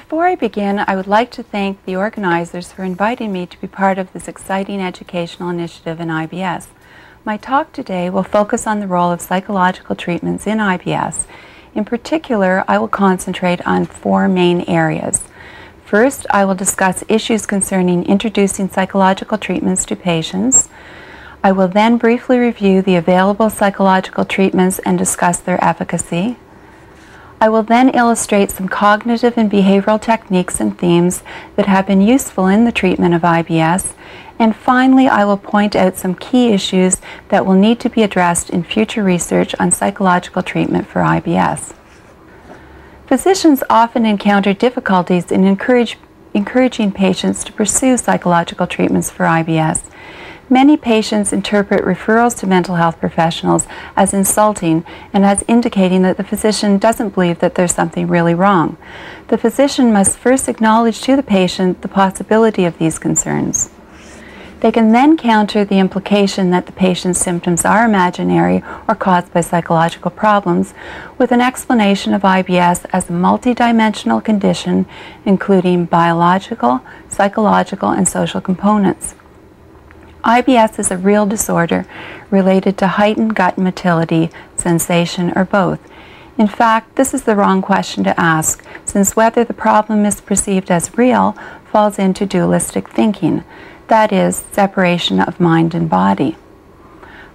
Before I begin, I would like to thank the organizers for inviting me to be part of this exciting educational initiative in IBS. My talk today will focus on the role of psychological treatments in IBS. In particular, I will concentrate on four main areas. First, I will discuss issues concerning introducing psychological treatments to patients. I will then briefly review the available psychological treatments and discuss their efficacy. I will then illustrate some cognitive and behavioral techniques and themes that have been useful in the treatment of IBS. And finally, I will point out some key issues that will need to be addressed in future research on psychological treatment for IBS. Physicians often encounter difficulties in encouraging patients to pursue psychological treatments for IBS. Many patients interpret referrals to mental health professionals as insulting and as indicating that the physician doesn't believe that there's something really wrong. The physician must first acknowledge to the patient the possibility of these concerns. They can then counter the implication that the patient's symptoms are imaginary or caused by psychological problems with an explanation of IBS as a multidimensional condition including biological, psychological, and social components. IBS is a real disorder related to heightened gut motility, sensation, or both. In fact, this is the wrong question to ask, since whether the problem is perceived as real falls into dualistic thinking, that is, separation of mind and body.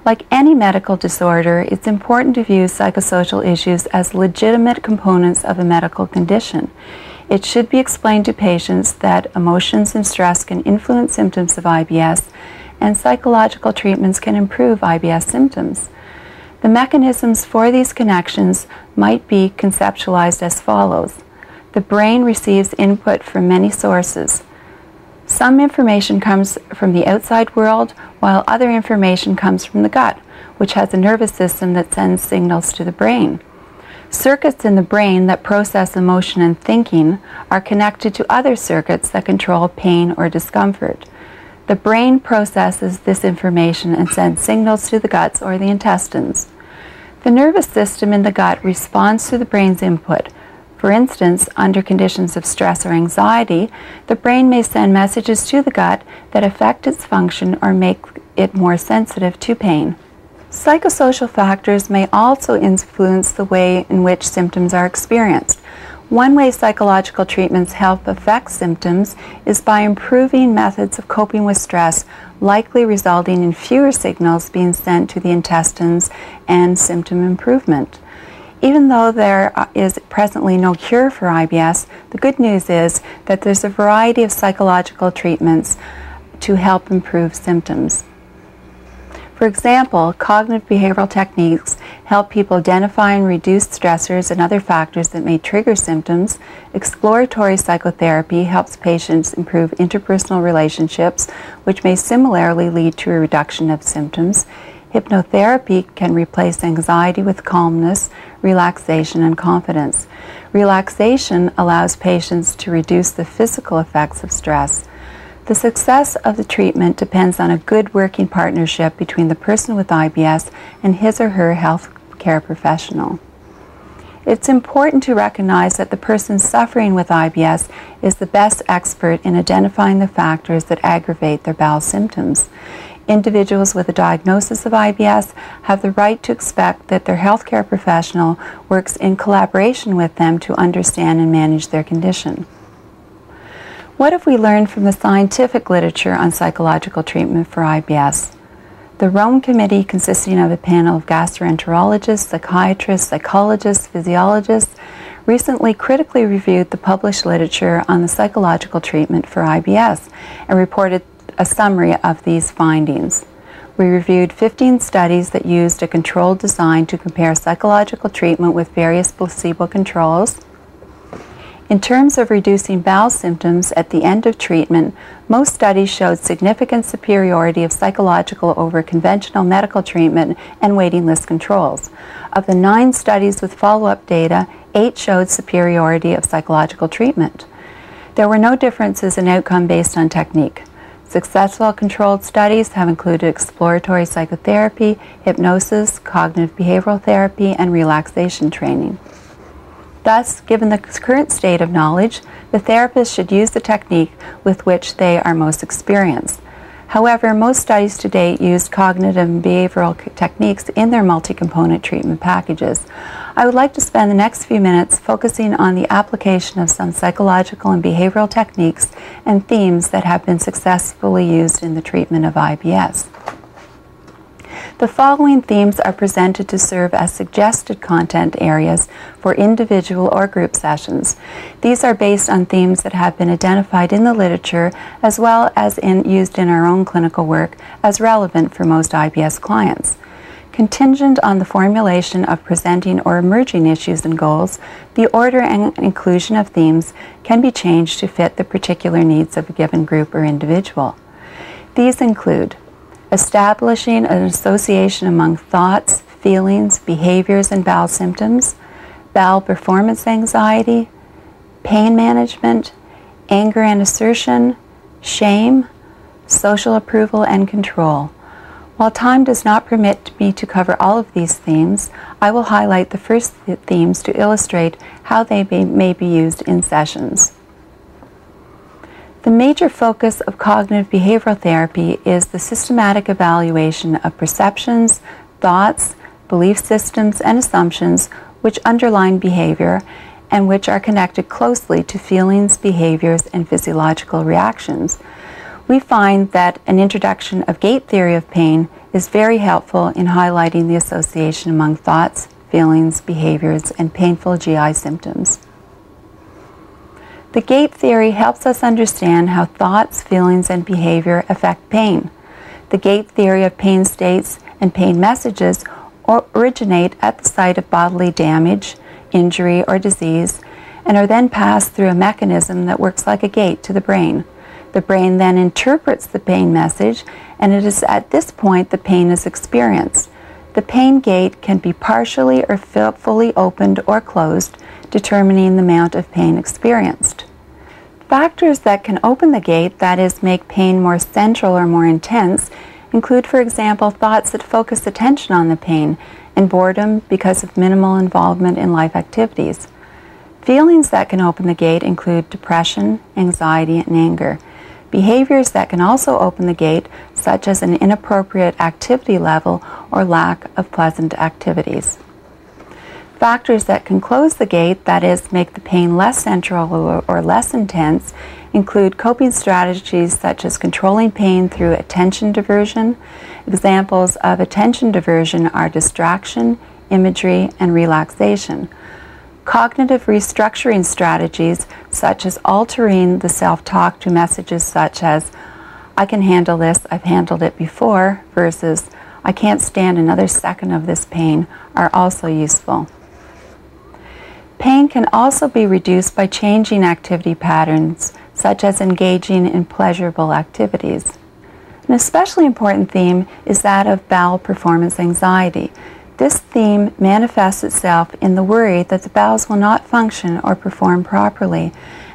Like any medical disorder, it's important to view psychosocial issues as legitimate components of a medical condition. It should be explained to patients that emotions and stress can influence symptoms of IBS, and psychological treatments can improve IBS symptoms. The mechanisms for these connections might be conceptualized as follows. The brain receives input from many sources. Some information comes from the outside world, while other information comes from the gut, which has a nervous system that sends signals to the brain. Circuits in the brain that process emotion and thinking are connected to other circuits that control pain or discomfort. The brain processes this information and sends signals to the guts or the intestines. The nervous system in the gut responds to the brain's input. For instance, under conditions of stress or anxiety, the brain may send messages to the gut that affect its function or make it more sensitive to pain. Psychosocial factors may also influence the way in which symptoms are experienced. One way psychological treatments help affect symptoms is by improving methods of coping with stress, likely resulting in fewer signals being sent to the intestines and symptom improvement. Even though there is presently no cure for IBS, the good news is that there's a variety of psychological treatments to help improve symptoms. For example, cognitive behavioral techniques help people identify and reduce stressors and other factors that may trigger symptoms. Exploratory psychotherapy helps patients improve interpersonal relationships, which may similarly lead to a reduction of symptoms. Hypnotherapy can replace anxiety with calmness, relaxation, and confidence. Relaxation allows patients to reduce the physical effects of stress. The success of the treatment depends on a good working partnership between the person with IBS and his or her health care professional. It's important to recognize that the person suffering with IBS is the best expert in identifying the factors that aggravate their bowel symptoms. Individuals with a diagnosis of IBS have the right to expect that their healthcare professional works in collaboration with them to understand and manage their condition. What have we learned from the scientific literature on psychological treatment for IBS? The Rome Committee, consisting of a panel of gastroenterologists, psychiatrists, psychologists, physiologists, recently critically reviewed the published literature on the psychological treatment for IBS and reported a summary of these findings. We reviewed 15 studies that used a controlled design to compare psychological treatment with various placebo controls. In terms of reducing bowel symptoms at the end of treatment, most studies showed significant superiority of psychological over conventional medical treatment and waiting list controls. Of the 9 studies with follow-up data, 8 showed superiority of psychological treatment. There were no differences in outcome based on technique. Successful controlled studies have included exploratory psychotherapy, hypnosis, cognitive behavioral therapy, and relaxation training. Thus, given the current state of knowledge, the therapist should use the technique with which they are most experienced. However, most studies to date used cognitive and behavioral techniques in their multi-component treatment packages. I would like to spend the next few minutes focusing on the application of some psychological and behavioral techniques and themes that have been successfully used in the treatment of IBS. The following themes are presented to serve as suggested content areas for individual or group sessions. These are based on themes that have been identified in the literature as well as used in our own clinical work as relevant for most IBS clients. Contingent on the formulation of presenting or emerging issues and goals, the order and inclusion of themes can be changed to fit the particular needs of a given group or individual. These include establishing an association among thoughts, feelings, behaviors, and bowel symptoms, bowel performance anxiety, pain management, anger and assertion, shame, social approval, and control. While time does not permit me to cover all of these themes, I will highlight the first themes to illustrate how they may be used in sessions. The major focus of cognitive behavioral therapy is the systematic evaluation of perceptions, thoughts, belief systems, and assumptions which underlie behavior and which are connected closely to feelings, behaviors, and physiological reactions. We find that an introduction of gate theory of pain is very helpful in highlighting the association among thoughts, feelings, behaviors, and painful GI symptoms. The gate theory helps us understand how thoughts, feelings, and behavior affect pain. The gate theory of pain states and pain messages originate at the site of bodily damage, injury, or disease, and are then passed through a mechanism that works like a gate to the brain. The brain then interprets the pain message, and it is at this point the pain is experienced. The pain gate can be partially or fully opened or closed, determining the amount of pain experienced. Factors that can open the gate, that is, make pain more central or more intense, include, for example, thoughts that focus attention on the pain, and boredom because of minimal involvement in life activities. Feelings that can open the gate include depression, anxiety, and anger. Behaviors that can also open the gate, such as an inappropriate activity level or lack of pleasant activities. Factors that can close the gate, that is, make the pain less central or less intense, include coping strategies such as controlling pain through attention diversion. Examples of attention diversion are distraction, imagery, and relaxation. Cognitive restructuring strategies such as altering the self-talk to messages such as, "I can handle this, I've handled it before," versus, "I can't stand another second of this pain," are also useful. Pain can also be reduced by changing activity patterns, such as engaging in pleasurable activities. An especially important theme is that of bowel performance anxiety. This theme manifests itself in the worry that the bowels will not function or perform properly,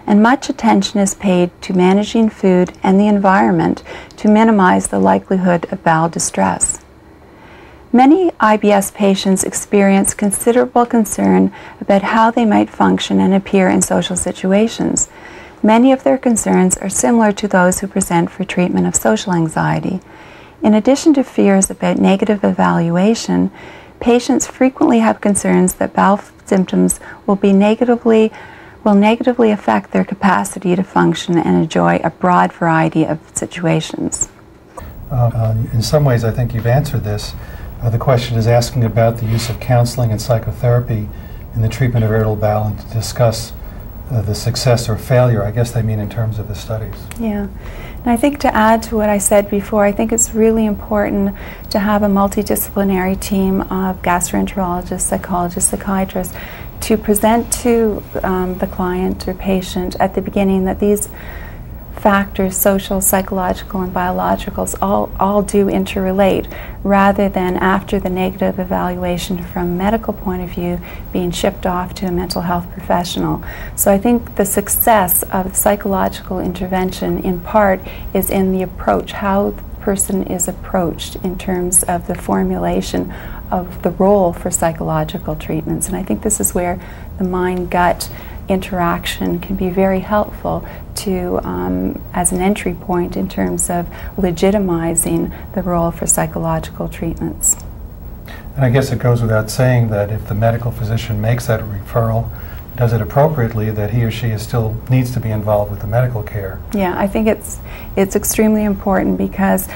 and much attention is paid to managing food and the environment to minimize the likelihood of bowel distress. Many IBS patients experience considerable concern about how they might function and appear in social situations. Many of their concerns are similar to those who present for treatment of social anxiety. In addition to fears about negative evaluation, patients frequently have concerns that bowel symptoms will negatively affect their capacity to function and enjoy a broad variety of situations. In some ways, I think you've answered this. The question is asking about the use of counseling and psychotherapy in the treatment of irritable bowel, and to discuss the success or failure. I guess they mean in terms of the studies. Yeah. And I think to add to what I said before, I think it's really important to have a multidisciplinary team of gastroenterologists, psychologists, psychiatrists to present to the client or patient at the beginning that these factors, social, psychological, and biologicals, all do interrelate, rather than after the negative evaluation from a medical point of view being shipped off to a mental health professional. So I think the success of psychological intervention in part is in the approach, how person is approached in terms of the formulation of the role for psychological treatments. And I think this is where the mind-gut interaction can be very helpful to as an entry point in terms of legitimizing the role for psychological treatments. And I guess it goes without saying that if the medical physician makes that referral, does it appropriately, that he or she still needs to be involved with the medical care. Yeah, I think it's extremely important, because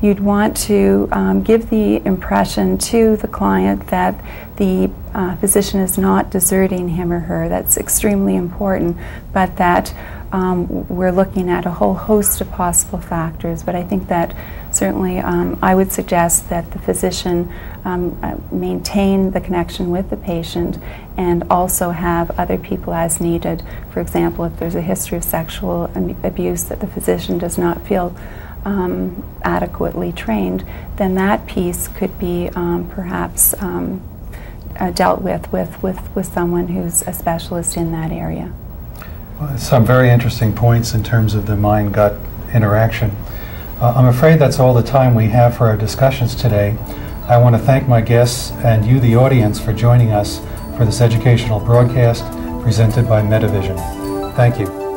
you'd want to give the impression to the client that the physician is not deserting him or her. That's extremely important, but that we're looking at a whole host of possible factors. But I think that certainly I would suggest that the physician maintain the connection with the patient and also have other people as needed. For example, if there's a history of sexual abuse that the physician does not feel adequately trained, then that piece could be perhaps dealt with someone who's a specialist in that area. Well, some very interesting points in terms of the mind-gut interaction. I'm afraid that's all the time we have for our discussions today. I want to thank my guests and you, the audience, for joining us for this educational broadcast presented by Medivision. Thank you.